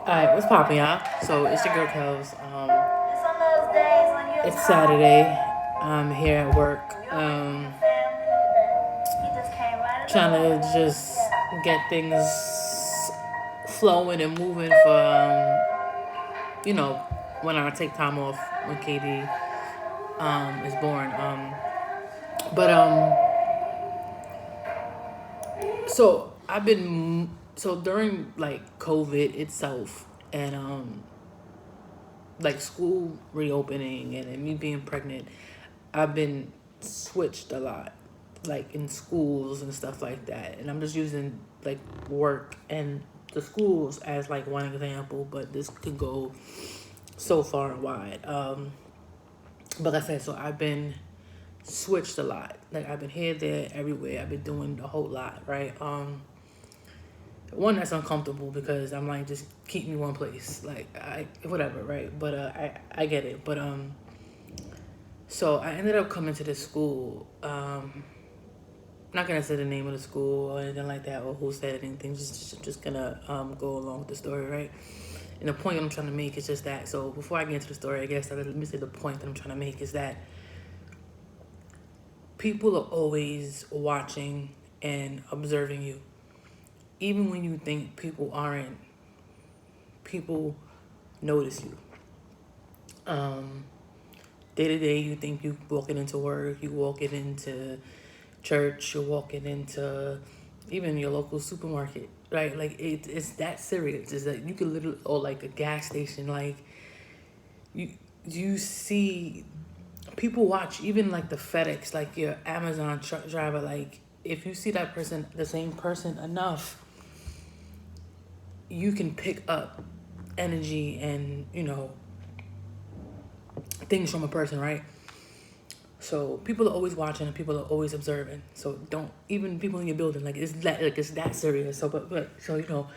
Alright, what's poppin', y'all? So it's your girl Kels. It's Saturday. I'm here at work. Trying to just get things flowing and moving for when I take time off when KD is born. But so I've been so during like COVID itself and like school reopening and me being pregnant, I've been switched a lot, like in schools and stuff like that. And I'm just using like work and the schools as like one example, but this could go so far and wide. But like I said, so I've been switched a lot. Like I've been here, there, everywhere. I've been doing a whole lot, right? One that's uncomfortable because I'm like, just keep me one place, like I whatever, right? But I get it. But so I ended up coming to this school. Not gonna say the name of the school or anything like that or who said anything. Just gonna go along with the story, right? And the point I'm trying to make is just that. So before I get into the story, I guess let me say the point that I'm trying to make is that people are always watching and observing you, even when you think people aren't. People notice you. Day to day, you think you walking into work, you walking into church, you're walking into even your local supermarket, right? Like it's that serious. It's like you could literally, or like a gas station, like you you see people watch even like the FedEx, like your Amazon truck driver. Like if you see that person, the same person enough, you can pick up energy and things from a person, right? So people are always watching and people are always observing. So don't even people in your building it's that serious. So so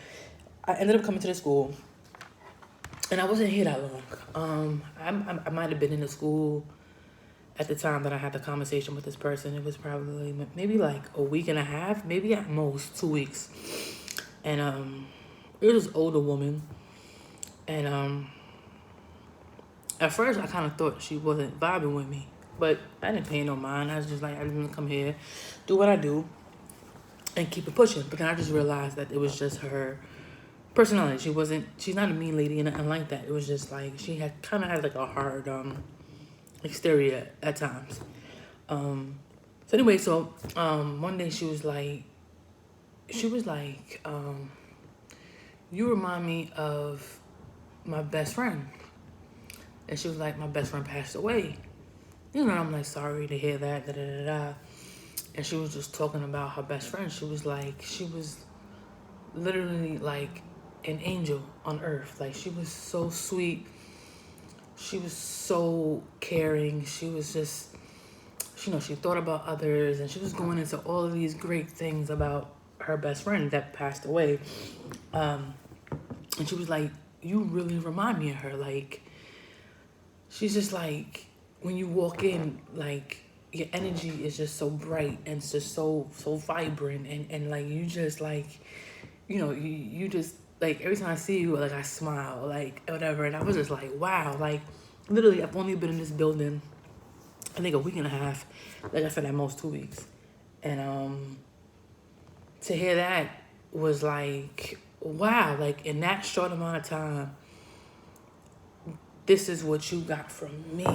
I ended up coming to the school, and I wasn't here that long. I might have been in the school at the time that I had the conversation with this person. It was probably maybe like a week and a half, maybe at most 2 weeks, and it was this older woman, and at first I kind of thought she wasn't vibing with me, but I didn't pay no mind. I was just like, I didn't come here, do what I do, and keep it pushing. But then I just realized that it was just her personality. She's not a mean lady and nothing like that. It was just like she had kind of had like a hard exterior at times. So anyway, one day she was like, you remind me of my best friend. And she was like, my best friend passed away. I'm like, sorry to hear that, da da da da. And she was just talking about her best friend. She was literally like an angel on earth. Like she was so sweet. She was so caring. She was just, she thought about others, and she was going into all of these great things about her best friend that passed away. And she was like, you really remind me of her. Like, she's just like, when you walk in, like, your energy is just so bright and it's just so vibrant, and like you just like, you just like every time I see you, like I smile, like whatever. And I was just like, wow, like literally I've only been in this building I think a week and a half, like I said, at most 2 weeks. And to hear that was like, wow, like in that short amount of time, this is what you got from me.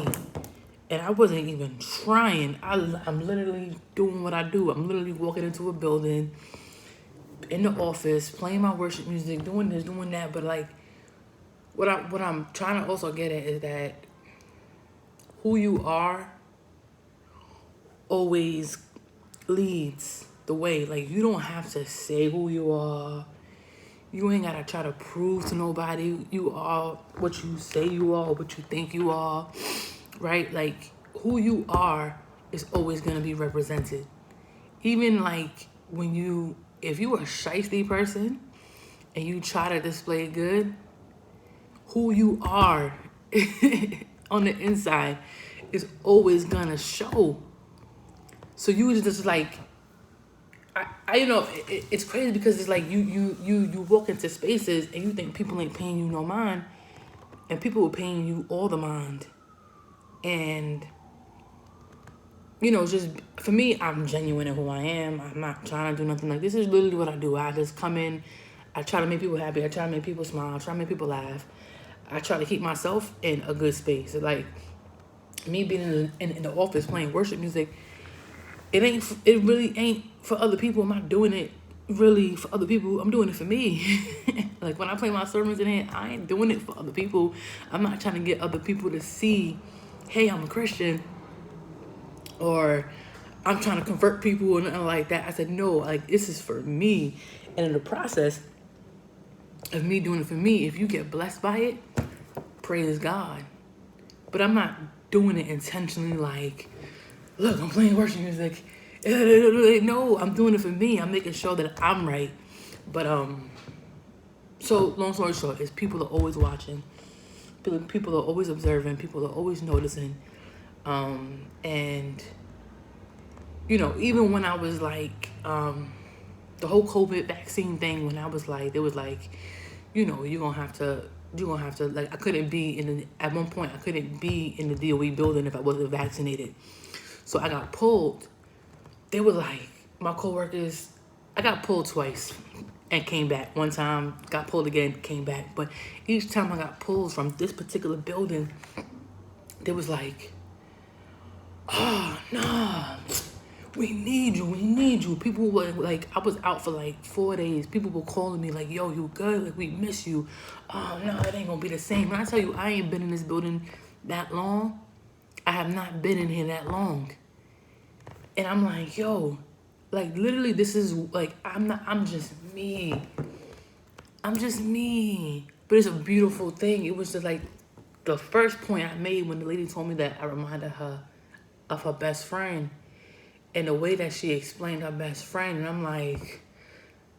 And I wasn't even trying. I'm literally doing what I do. I'm literally walking into a building, in the office, playing my worship music, doing this, doing that. But like, what I'm trying to also get at is that who you are always leads the way. Like you don't have to say who you are. You ain't gotta try to prove to nobody you are what you say you are, what you think you are, right? Like who you are is always gonna be represented. Even like if you are a shiesty person and you try to display good, who you are on the inside is always gonna show. So you just like you know, it's crazy because it's like you walk into spaces and you think people ain't paying you no mind, and people are paying you all the mind. And you know, just for me, I'm genuine in who I am. I'm not trying to do nothing. Like, this is literally what I do. I just come in, I try to make people happy, I try to make people smile, I try to make people laugh. I try to keep myself in a good space. Like, me being in the office playing worship music, it really ain't for other people. I'm not doing it really for other people. I'm doing it for me. Like, when I play my sermons in here, I ain't doing it for other people. I'm not trying to get other people to see, hey, I'm a Christian, or I'm trying to convert people or nothing like that. I said, no, like, this is for me. And in the process of me doing it for me, if you get blessed by it, praise God. But I'm not doing it intentionally like, look, I'm playing worship music. No, I'm doing it for me. I'm making sure that I'm right. But so long story short, is people are always watching. People are always observing. People are always noticing. And you know, even when I was like, the whole COVID vaccine thing, when I was like, it was like, you know, you're gonna have to, like, I couldn't be at one point, I couldn't be in the DOE building if I wasn't vaccinated. So I got pulled. They were like, my coworkers, I got pulled twice and came back. One time, got pulled again, came back. But each time I got pulled from this particular building, they was like, oh, nah, we need you. People were like, I was out for like 4 days. People were calling me like, yo, you good? Like, we miss you. Oh, no, it ain't gonna be the same. When I tell you, I ain't been in this building that long. I have not been in here that long. And I'm like, yo, like, literally, this is like, I'm just me. I'm just me. But it's a beautiful thing. It was just like the first point I made when the lady told me that, I reminded her of her best friend and the way that she explained her best friend. And I'm like,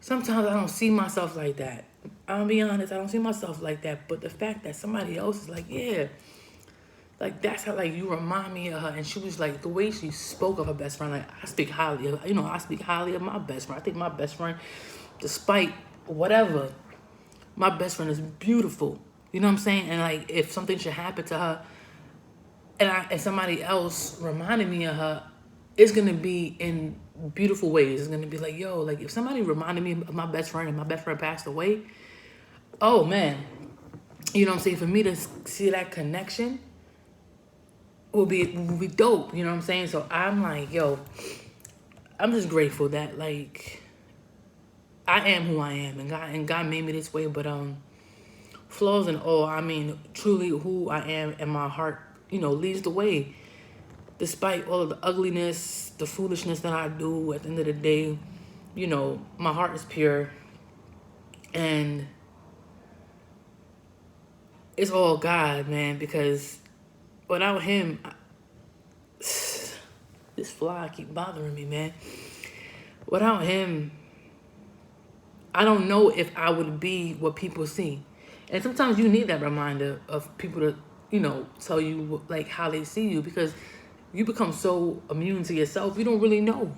sometimes I don't see myself like that. I'll be honest, I don't see myself like that. But the fact that somebody else is like, yeah, like, that's how, like, you remind me of her. And she was like, the way she spoke of her best friend, like, I speak highly of, you know, I speak highly of my best friend. I think my best friend, despite whatever, my best friend is beautiful. You know what I'm saying? And like, if something should happen to her and somebody else reminded me of her, it's gonna be in beautiful ways. It's gonna be like, yo, like, if somebody reminded me of my best friend and my best friend passed away, oh man, you know what I'm saying? For me to see that connection will be dope. You know what I'm saying? So I'm like, yo, I'm just grateful that, like, I am who I am, and God made me this way. But flaws and all, I mean, truly who I am, and my heart, you know, leads the way. Despite all of the ugliness, the foolishness that I do, at the end of the day, you know, my heart is pure, and it's all God, man. Because without Him, this fly keep bothering me, man. Without Him, I don't know if I would be what people see. And sometimes you need that reminder of people to, you know, tell you, like, how they see you, because you become so immune to yourself, you don't really know.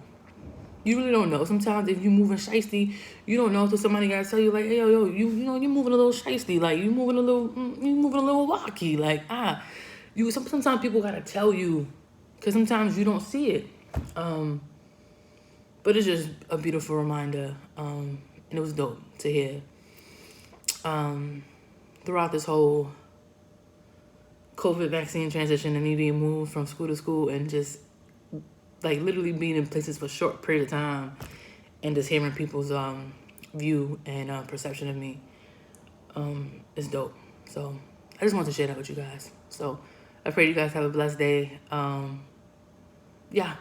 You really don't know. Sometimes if you moving shiesty, you don't know until somebody gotta tell you, like, hey, yo, you know, you moving a little shiesty, like, you moving a little wacky, like, sometimes people gotta tell you, because sometimes you don't see it. But it's just a beautiful reminder, and it was dope to hear. Throughout this whole COVID vaccine transition and me being moved from school to school, and just, like, literally being in places for a short period of time, and just hearing people's view and perception of me, is dope. So I just wanted to share that with you guys. So I pray you guys have a blessed day. Yeah.